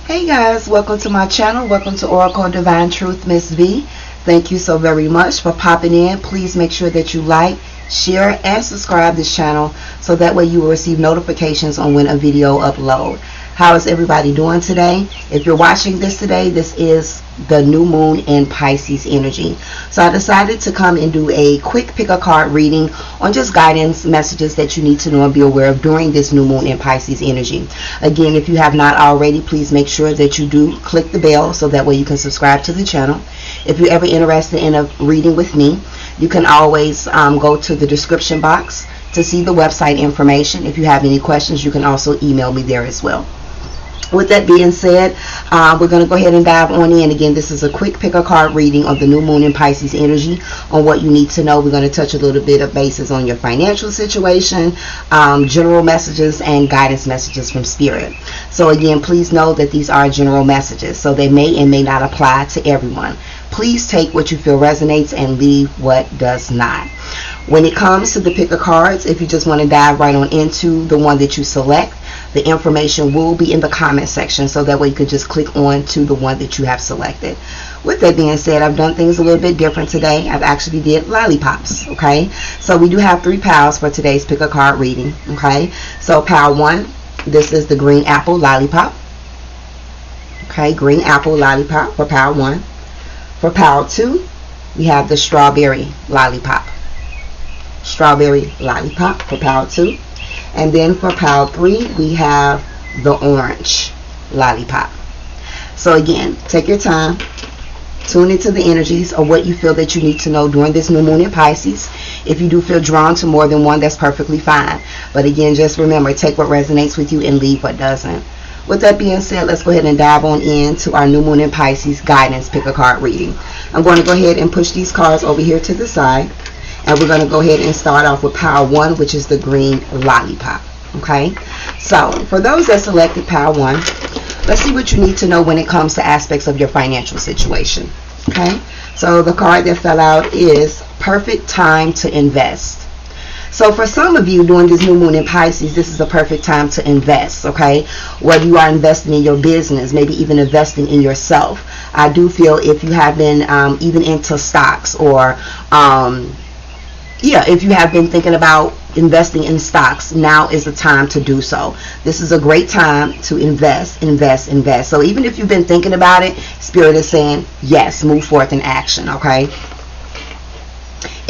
Hey guys, welcome to my channel. Welcome to Oracle Divine Truth, Miss V. Thank you so very much for popping in. Please make sure that you like, share, and subscribe this channel so that way you will receive notifications on when a video upload. How is everybody doing today? If you're watching this today, this is the new moon in Pisces energy. So I decided to come and do a quick pick a card reading on just guidance messages that you need to know and be aware of during this new moon in Pisces energy. Again, if you have not already, please make sure that you do click the bell so that way you can subscribe to the channel. If you're ever interested in a reading with me, you can always go to the description box to see the website information. If you have any questions, you can also email me there as well. With that being said, we're going to go ahead and dive on in. Again, this is a quick pick a card reading of the new moon in Pisces energy on what you need to know. We're going to touch a little bit of bases on your financial situation, general messages, and guidance messages from Spirit. So again, please know that these are general messages, so they may and may not apply to everyone. Please take what you feel resonates and leave what does not. When it comes to the pick a cards, if you just want to dive right on into the one that you select, the information will be in the comment section, so that way you can just click on to the one that you have selected. With that being said, I've done things a little bit different today. I've actually did lollipops. Okay, so we do have 3 piles for today's pick a card reading. Okay, so pile 1, this is the green apple lollipop. Okay, green apple lollipop for pile 1. For pile 2, we have the strawberry lollipop. Strawberry lollipop for pile 2. And then for pile 3, we have the orange lollipop. So again, take your time, tune into the energies of what you feel that you need to know during this new moon in Pisces. If you do feel drawn to more than one, that's perfectly fine. But again, just remember, take what resonates with you and leave what doesn't. With that being said, let's go ahead and dive on into our new moon in Pisces guidance pick a card reading. I'm going to go ahead and push these cards over here to the side. And we're going to go ahead and start off with pile 1, which is the green lollipop. Okay, so for those that selected pile 1, let's see what you need to know when it comes to aspects of your financial situation. Okay, so the card that fell out is perfect time to invest. So for some of you during this new moon in Pisces, this is a perfect time to invest. Okay, whether you are investing in your business, maybe even investing in yourself. I do feel if you have been even into stocks or if you have been thinking about investing in stocks, now is the time to do so. This is a great time to invest. So even if you've been thinking about it, Spirit is saying, yes, move forth in action, okay?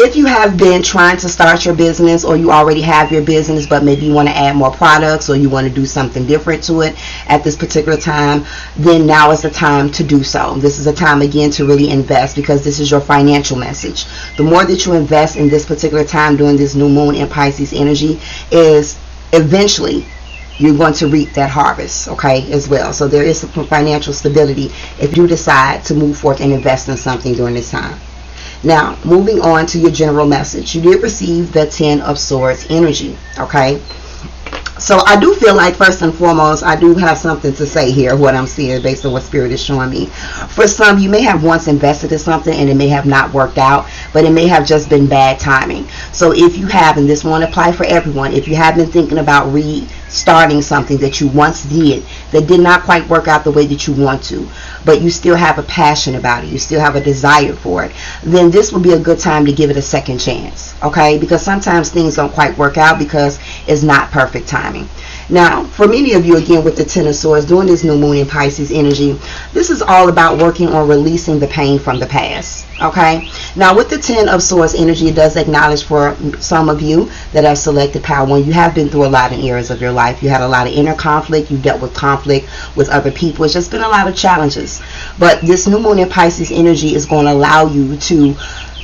If you have been trying to start your business, or you already have your business, but maybe you want to add more products or you want to do something different to it at this particular time, then now is the time to do so. This is a time again to really invest, because this is your financial message. The more that you invest in this particular time during this new moon in Pisces energy, is eventually you're going to reap that harvest, okay, as well. So there is some financial stability if you decide to move forth and invest in something during this time. Now, moving on to your general message, you did receive the 10 of Swords energy, okay? So I do feel like, first and foremost, I do have something to say here, what I'm seeing based on what Spirit is showing me. For some, you may have once invested in something and it may have not worked out, but it may have just been bad timing. So if you have, and this won't apply for everyone, if you have been thinking about restarting something that you once did that did not quite work out the way that you want to, but you still have a passion about it, you still have a desire for it, then this will be a good time to give it a second chance, okay? Because sometimes things don't quite work out because it's not perfect timing. Now, for many of you, again, with the 10 of Swords, during this new moon in Pisces energy, this is all about working on releasing the pain from the past, okay? Now, with the 10 of Swords energy, it does acknowledge for some of you that have selected pile 1, you have been through a lot in areas of your life. You had a lot of inner conflict. You dealt with conflict with other people. It's just been a lot of challenges. But this new moon in Pisces energy is going to allow you to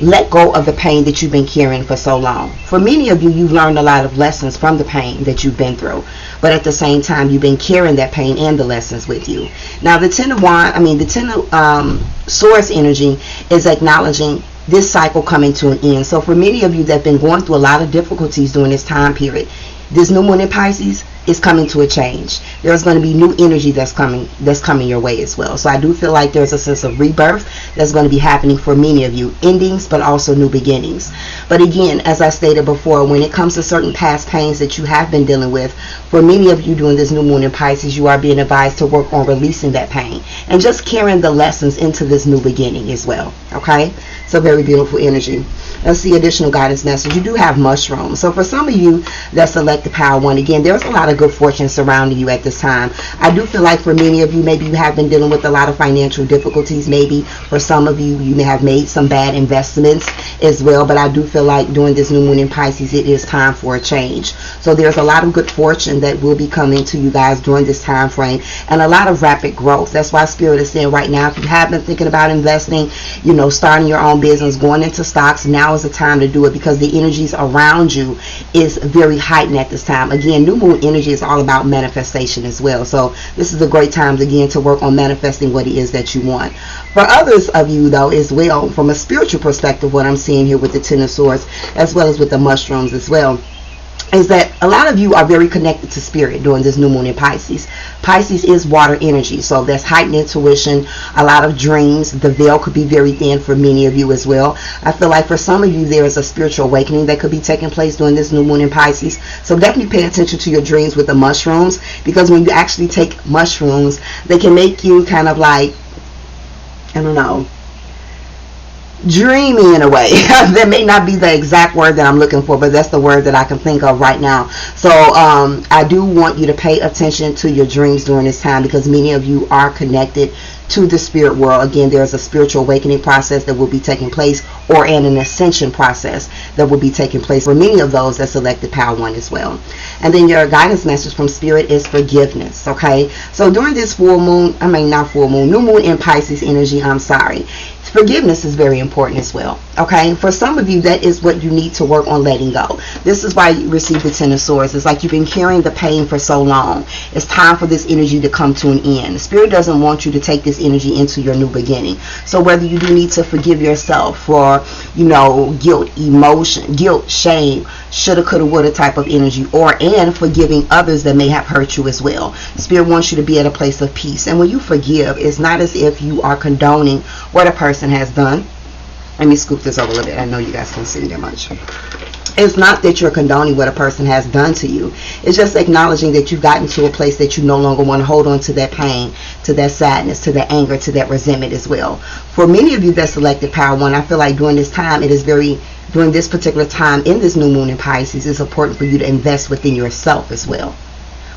let go of the pain that you've been carrying for so long. For many of you, you've learned a lot of lessons from the pain that you've been through, but at the same time, you've been carrying that pain and the lessons with you. Now, the 10 of Swords energy is acknowledging this cycle coming to an end. So for many of you that have been going through a lot of difficulties during this time period, this new moon in Pisces, is coming to a change. There's going to be new energy that's coming your way as well. So I do feel like there's a sense of rebirth that's going to be happening for many of you. Endings, but also new beginnings. But again, as I stated before, when it comes to certain past pains that you have been dealing with, for many of you during this new moon in Pisces, you are being advised to work on releasing that pain and just carrying the lessons into this new beginning as well. Okay? So very beautiful energy. Let's see additional guidance message. You do have mushrooms. So for some of you that select the power one, again, there's a lot of good fortune surrounding you at this time. I do feel like for many of you, maybe you have been dealing with a lot of financial difficulties. Maybe for some of you, you may have made some bad investments as well. But I do feel like during this new moon in Pisces, it is time for a change. So there's a lot of good fortune that will be coming to you guys during this time frame, and a lot of rapid growth. That's why Spirit is saying right now, if you have been thinking about investing, starting your own business, going into stocks, now is the time to do it, because the energies around you is very heightened at this time. Again, new moon energy is all about manifestation as well. So this is a great time again to work on manifesting what it is that you want. For others of you though as well, from a spiritual perspective, what I'm seeing here with the Ten of Swords as well as with the mushrooms as well, is that a lot of you are very connected to spirit during this new moon in Pisces. Pisces is water energy, so there's heightened intuition, a lot of dreams. The veil could be very thin for many of you as well. I feel like for some of you there is a spiritual awakening that could be taking place during this new moon in Pisces. So definitely pay attention to your dreams with the mushrooms, because when you actually take mushrooms, they can make you kind of like, I don't know, dreamy in a way. That may not be the exact word that I'm looking for, but that's the word that I can think of right now. So I do want you to pay attention to your dreams during this time, because many of you are connected to the spirit world. Again, there's a spiritual awakening process that will be taking place, or an ascension process that will be taking place for many of those that selected power one as well. And then your guidance message from spirit is forgiveness. Okay, so during this new moon in Pisces energy, forgiveness is very important as well. Okay, for some of you, that is what you need to work on letting go. This is why you receive the Ten of Swords. It's like you've been carrying the pain for so long. It's time for this energy to come to an end. The Spirit doesn't want you to take this energy into your new beginning. So whether you do need to forgive yourself for, guilt, emotion, guilt, shame, shoulda, coulda, woulda type of energy, and forgiving others that may have hurt you as well. Spirit wants you to be at a place of peace. And when you forgive, it's not as if you are condoning what a person has done. Let me scoop this over a little bit. I know you guys can't see that much. It's not that you're condoning what a person has done to you. It's just acknowledging that you've gotten to a place that you no longer want to hold on to that pain, to that sadness, to that anger, to that resentment as well. For many of you that selected power one, I feel like during this time, during this particular time in this new moon in Pisces, it's important for you to invest within yourself as well.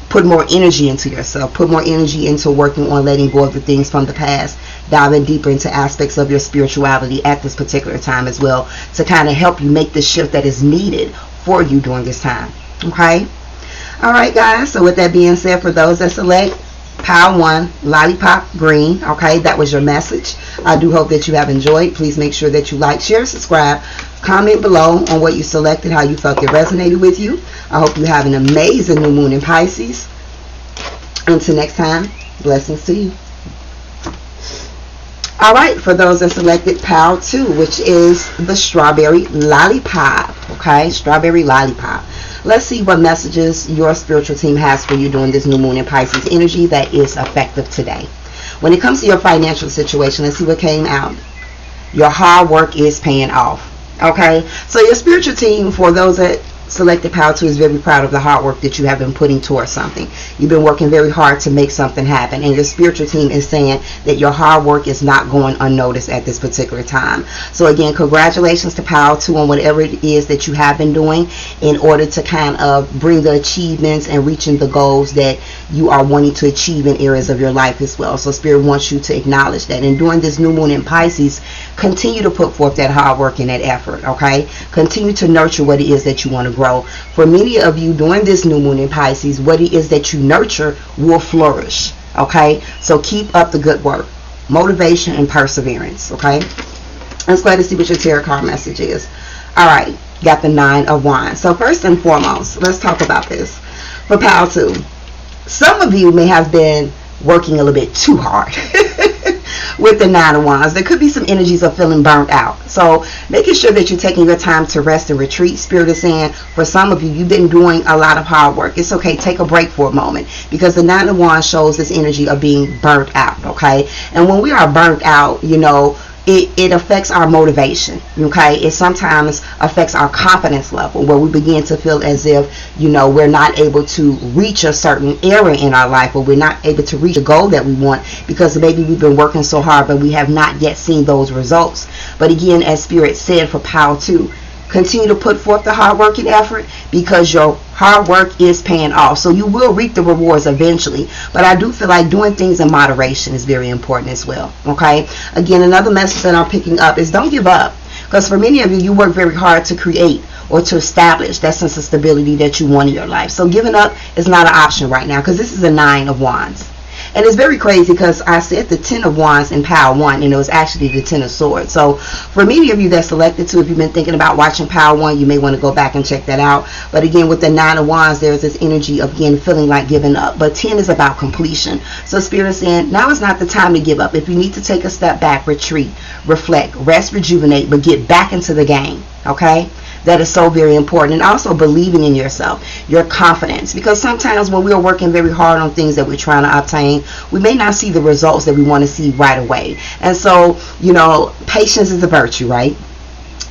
Put more energy into yourself. Put more energy into working on letting go of the things from the past. Diving deeper into aspects of your spirituality at this particular time as well, to kind of help you make the shift that is needed for you during this time. Okay? Alright guys, so with that being said, for those that select power one, lollipop green, okay, that was your message. I do hope that you have enjoyed. Please make sure that you like, share, subscribe, comment below on what you selected, how you felt it resonated with you. I hope you have an amazing new moon in Pisces. Until next time, blessings to you. Alright, for those that selected power 2, which is the strawberry lollipop. Okay, strawberry lollipop. Let's see what messages your spiritual team has for you during this new moon in Pisces energy that is effective today. When it comes to your financial situation, let's see what came out. Your hard work is paying off. Okay, so your spiritual team, for those that selected power 2, is very proud of the hard work that you have been putting towards something. You've been working very hard to make something happen, and your spiritual team is saying that your hard work is not going unnoticed at this particular time. So again, congratulations to power 2 on whatever it is that you have been doing in order to kind of bring the achievements and reaching the goals that you are wanting to achieve in areas of your life as well. So Spirit wants you to acknowledge that, and during this new moon in Pisces, continue to put forth that hard work and that effort. Okay, continue to nurture what it is that you want to grow. For many of you during this new moon in Pisces, what it is that you nurture will flourish. Okay, so keep up the good work, motivation, and perseverance. Okay, let's go ahead and see what your tarot card message is. Alright, got the 9 of Wands. So first and foremost, let's talk about this. For power 2, some of you may have been working a little bit too hard. with the Nine of Wands. There could be some energies of feeling burnt out. So making sure that you're taking your time to rest and retreat. Spirit is saying for some of you, you've been doing a lot of hard work. It's okay. Take a break for a moment, because the Nine of Wands shows this energy of being burnt out. Okay. And when we are burnt out, you know, it affects our motivation. Okay, it sometimes affects our confidence level, where we begin to feel as if, you know, we're not able to reach a certain area in our life, or we're not able to reach a goal that we want, because maybe we've been working so hard but we have not yet seen those results. But again, as Spirit said for Power 2, continue to put forth the hard work and effort, because your hard work is paying off. So you will reap the rewards eventually. But I do feel like doing things in moderation is very important as well. Okay. Again, another message that I'm picking up is don't give up. Because for many of you, you work very hard to create or to establish that sense of stability that you want in your life. So giving up is not an option right now, because this is a Nine of Wands. And it's very crazy, because I said the Ten of Wands in Power 1, and it was actually the Ten of Swords. So for many of you that selected to, if you've been thinking about watching Power 1, you may want to go back and check that out. But again, with the Nine of Wands, there's this energy of, again, feeling like giving up. But 10 is about completion. So Spirit is saying, now is not the time to give up. If you need to take a step back, retreat, reflect, rest, rejuvenate, but get back into the game. Okay? That is so very important. And also believing in yourself, your confidence, because sometimes when we are working very hard on things that we're trying to obtain, we may not see the results that we want to see right away. And so, you know, patience is a virtue, right?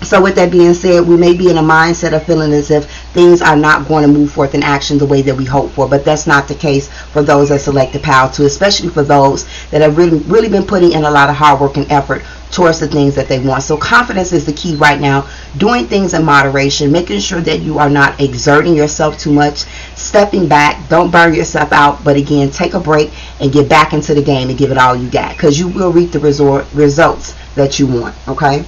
So with that being said, we may be in a mindset of feeling as if things are not going to move forth in action the way that we hope for, but that's not the case for those that select the Power 2, especially for those that have really been putting in a lot of hard work and effort towards the things that they want. So confidence is the key right now. Doing things in moderation, making sure that you are not exerting yourself too much, stepping back, don't burn yourself out, but again, take a break and get back into the game and give it all you got, because you will reap the results that you want. Okay.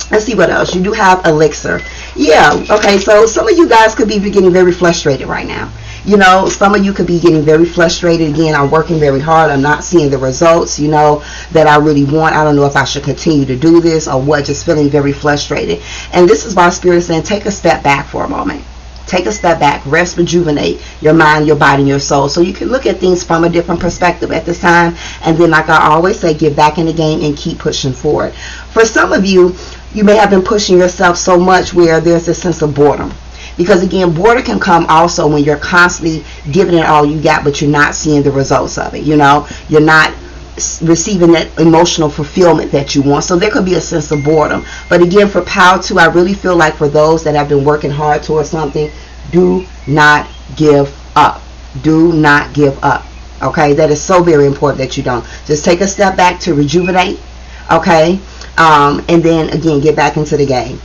Let's see what else. You do have Elixir. Yeah, okay, so some of you guys could be getting very frustrated right now. You know, some of you could be getting very frustrated. Again, I'm working very hard. I'm not seeing the results, you know, that I really want. I don't know if I should continue to do this or what, just feeling very frustrated. And this is why Spirit is saying, take a step back for a moment. Take a step back, rest, rejuvenate your mind, your body, and your soul, so you can look at things from a different perspective at this time. And then, like I always say, get back in the game and keep pushing forward. For some of you, you may have been pushing yourself so much where there's a sense of boredom. Because again, boredom can come also when you're constantly giving it all you got, but you're not seeing the results of it. You know, you're not receiving that emotional fulfillment that you want. So there could be a sense of boredom. But again, for Power 2, I really feel like for those that have been working hard towards something, do not give up. Do not give up. Okay, that is so very important that you don't. Just take a step back to rejuvenate. Okay, and then again, get back into the game.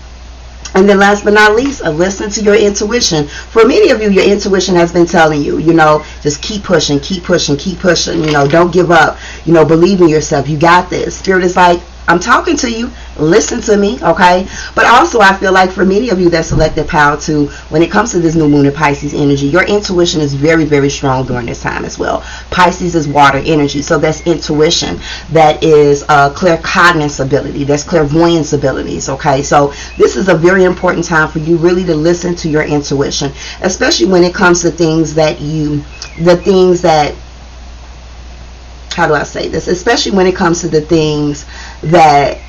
And then last but not least, listen to your intuition. For many of you, your intuition has been telling you, you know, just keep pushing, keep pushing, keep pushing. You know, don't give up. You know, believe in yourself. You got this. Spirit is like, I'm talking to you. Listen to me, okay? But also, I feel like for many of you that selected Power 2, when it comes to this new moon in Pisces energy, your intuition is very, very strong during this time as well. Pisces is water energy, so that's intuition. That is claircognizance ability. That's clairvoyance abilities, okay? So this is a very important time for you really to listen to your intuition, especially when it comes to things that how do I say this? Especially when it comes to the things that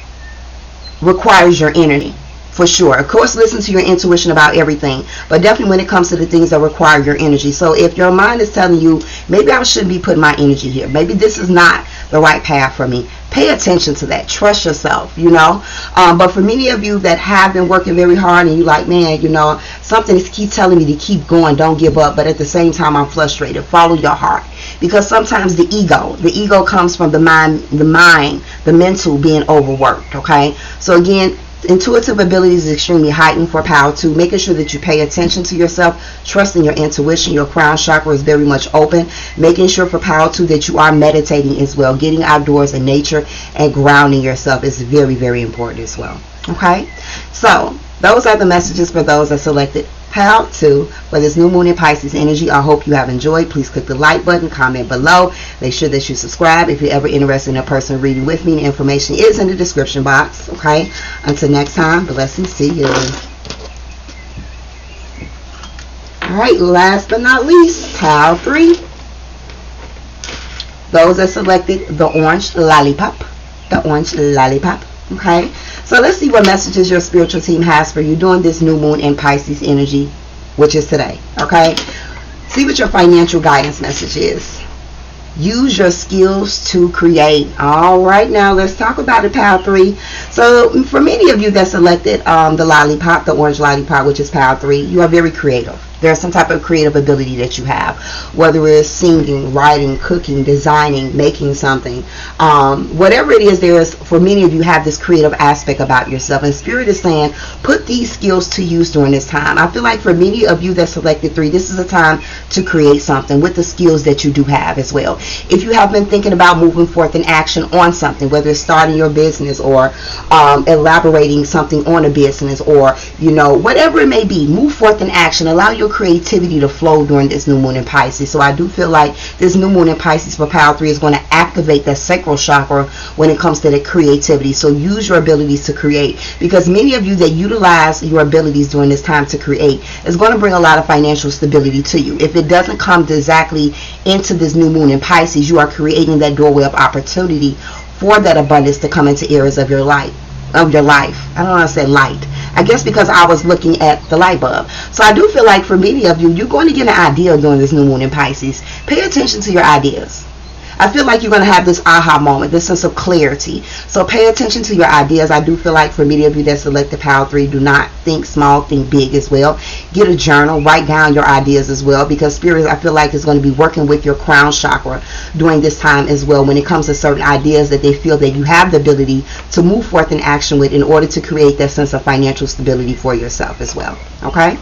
requires your energy, for sure. Of course, listen to your intuition about everything, but definitely when it comes to the things that require your energy. So if your mind is telling you, maybe I shouldn't be putting my energy here, maybe this is not the right path for me, pay attention to that. Trust yourself, you know. But for many of you that have been working very hard and you like, man, you know, something keeps telling me to keep going, don't give up, but at the same time I'm frustrated, follow your heart. Because sometimes the ego comes from the mind, the mental being overworked, okay? So again, intuitive abilities is extremely heightened for Power 2. Making sure that you pay attention to yourself, trusting your intuition. Your crown chakra is very much open. Making sure for Power 2 that you are meditating as well. Getting outdoors in nature and grounding yourself is very, very important as well. Okay? So, those are the messages for those that selected Power 2 for this new moon in Pisces energy. I hope you have enjoyed. Please click the like button, comment below. Make sure that you subscribe. If you're ever interested in a person reading with me, the information is in the description box. Okay? Until next time, blessings to you. Alright, last but not least, Power 3. Those that selected the orange lollipop. the orange lollipop. Okay, so let's see what messages your spiritual team has for you during this new moon in Pisces energy, which is today. Okay, see what your financial guidance message is. Use your skills to create. All right, now let's talk about it, Pile 3. So for many of you that selected the lollipop, the orange lollipop, which is Pile 3, you are very creative. There's some type of creative ability that you have, whether it's singing, writing, cooking, designing, making something, whatever it is. There's, for many of you, have this creative aspect about yourself, and Spirit is saying put these skills to use during this time. I feel like for many of you that selected 3, this is a time to create something with the skills that you do have as well. If you have been thinking about moving forth in action on something, whether it's starting your business or elaborating something on a business, or whatever it may be, move forth in action. Allow your creativity to flow during this new moon in Pisces. So I do feel like this new moon in Pisces for Pile 3 is going to activate that sacral chakra when it comes to the creativity. So use your abilities to create, because many of you that utilize your abilities during this time to create is going to bring a lot of financial stability to you. If it doesn't come exactly into this new moon in Pisces, you are creating that doorway of opportunity for that abundance to come into areas of your life. I don't want to say light. I guess because I was looking at the light bulb. So I do feel like for many of you, you're going to get an idea during this new moon in Pisces. Pay attention to your ideas. I feel like you're going to have this aha moment, this sense of clarity. So pay attention to your ideas. I do feel like for many of you that selected Power 3, do not think small, think big as well. Get a journal, write down your ideas as well, because Spirit, I feel like, is going to be working with your crown chakra during this time as well when it comes to certain ideas that they feel that you have the ability to move forth in action with in order to create that sense of financial stability for yourself as well. Okay?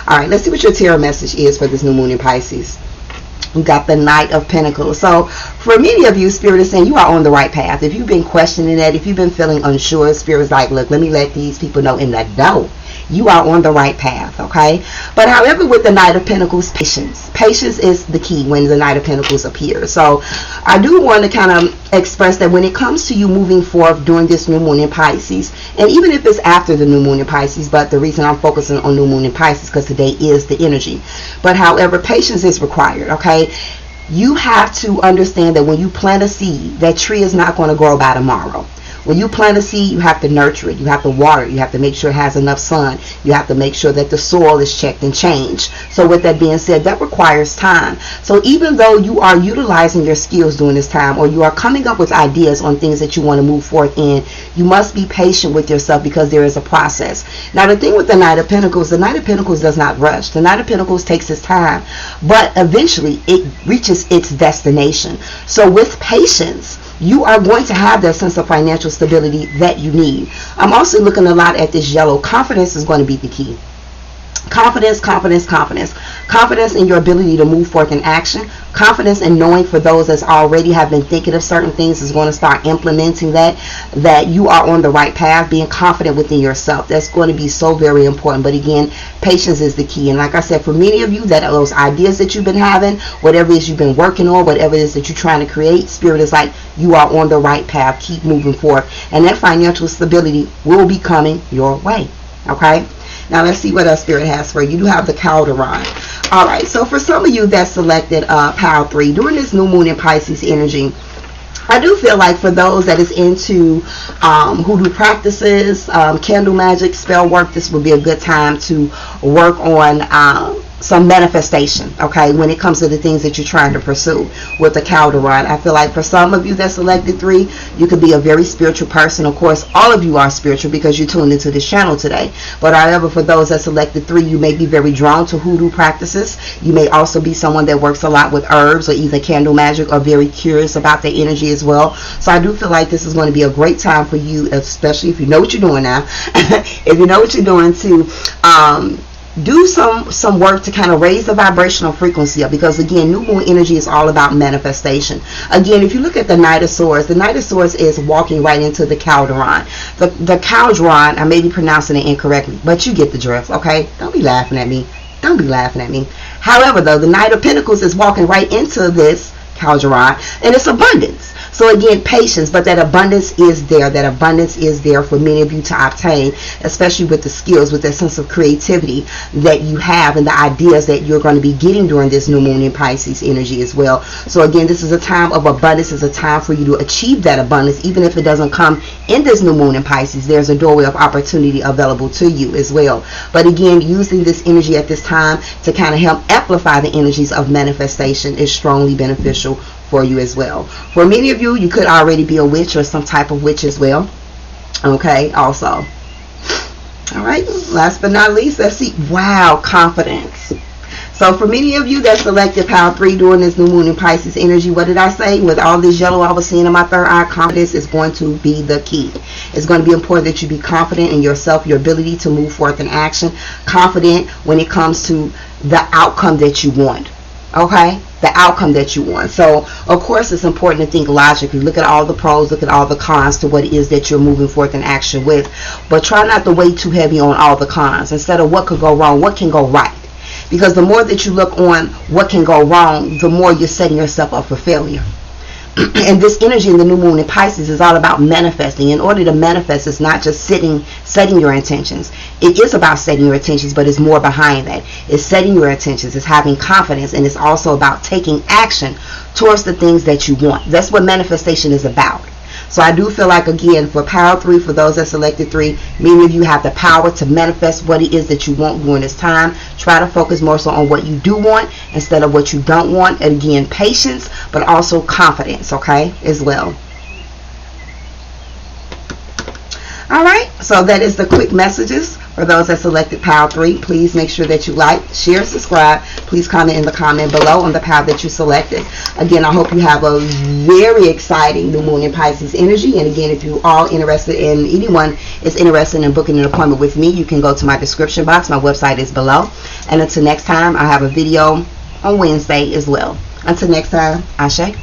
All right, let's see what your tarot message is for this new moon in Pisces. We got the Knight of Pentacles. So for many of you, Spirit is saying you are on the right path. If you've been questioning that, if you've been feeling unsure, Spirit is like, look, let me let these people know in the know you are on the right path. Okay, but however, with the Knight of Pentacles, patience is the key when the Knight of Pentacles appears. So I do want to kind of express that when it comes to you moving forth during this new moon in Pisces, and even if it's after the new moon in Pisces, but the reason I'm focusing on new moon in Pisces because today is the energy, but however, patience is required. Okay, you have to understand that when you plant a seed, that tree is not going to grow by tomorrow. When you plant a seed, you have to nurture it. You have to water it. You have to make sure it has enough sun. You have to make sure that the soil is checked and changed. So with that being said, that requires time. So even though you are utilizing your skills during this time, or you are coming up with ideas on things that you want to move forth in, you must be patient with yourself because there is a process. Now the thing with the Knight of Pentacles does not rush. The Knight of Pentacles takes its time, but eventually it reaches its destination. So with patience, you are going to have that sense of financial stability that you need. I'm also looking a lot at this yellow. Confidence is going to be the key. Confidence in your ability to move forth in action. Confidence in knowing, for those that already have been thinking of certain things, is going to start implementing that you are on the right path. Being confident within yourself, that's going to be so very important. But again, patience is the key. And like I said, for many of you, that are those ideas that you've been having, whatever it is you've been working on, whatever it is that you're trying to create, Spirit is like, you are on the right path. Keep moving forward, and that financial stability will be coming your way. Okay, now let's see what else Spirit has for you. You do have the Calderon. All right, so for some of you that selected Power 3 during this new moon in Pisces energy, I do feel like for those that is into hoodoo practices, candle magic, spell work, this would be a good time to work on some manifestation, okay, when it comes to the things that you're trying to pursue with the Calderon. I feel like for some of you that selected 3, you could be a very spiritual person. Of course, all of you are spiritual because you tuned into this channel today. But however, for those that selected 3, you may be very drawn to hoodoo practices. You may also be someone that works a lot with herbs or either candle magic, or very curious about their energy as well. So I do feel like this is going to be a great time for you, especially if you know what you're doing now. If you know what you're doing, to do some work to kind of raise the vibrational frequency up, because again, new moon energy is all about manifestation. Again, if you look at the Knight of Swords is walking right into the Calderon. The Calderon, I may be pronouncing it incorrectly, but you get the drift. Okay, don't be laughing at me. However, though, the Knight of Pentacles is walking right into this Calderon, and it's abundance. So again, patience, but that abundance is there. That abundance is there for many of you to obtain, especially with the skills, with that sense of creativity that you have and the ideas that you're going to be getting during this new moon in Pisces energy as well. So again, this is a time of abundance. It's a time for you to achieve that abundance. Even if it doesn't come in this new moon in Pisces, there's a doorway of opportunity available to you as well. But again, using this energy at this time to kind of help amplify the energies of manifestation is strongly beneficial for you as well. For many of you, you could already be a witch or some type of witch as well. Okay, also. All right, last but not least, let's see. Wow, confidence. So for many of you that selected Power 3 during this new moon in Pisces energy, what did I say? With all this yellow I was seeing in my third eye, confidence is going to be the key. It's going to be important that you be confident in yourself, your ability to move forth in action, confident when it comes to the outcome that you want. Okay, the outcome that you want. So of course it's important to think logically. Look at all the pros, look at all the cons to what it is that you're moving forth in action with, but try not to weigh too heavy on all the cons. Instead of what could go wrong, what can go right? Because the more that you look on what can go wrong, the more you're setting yourself up for failure. And this energy in the new moon in Pisces is all about manifesting. In order to manifest, it's not just setting your intentions. It is about setting your intentions, but it's more behind that. It's setting your intentions, it's having confidence, and it's also about taking action towards the things that you want. That's what manifestation is about. So I do feel like, again, for Power 3, for those that selected 3, many of you have the power to manifest what it is that you want during this time. Try to focus more so on what you do want instead of what you don't want. And again, patience, but also confidence, okay, as well. All right, so that is the quick messages for those that selected Power 3. Please make sure that you like, share, subscribe. Please comment in the comment below on the power that you selected. Again, I hope you have a very exciting new moon in Pisces energy. And again, if you are interested in, anyone is interested in booking an appointment with me, you can go to my description box. My website is below. And until next time, I have a video on Wednesday as well. Until next time, Ashe.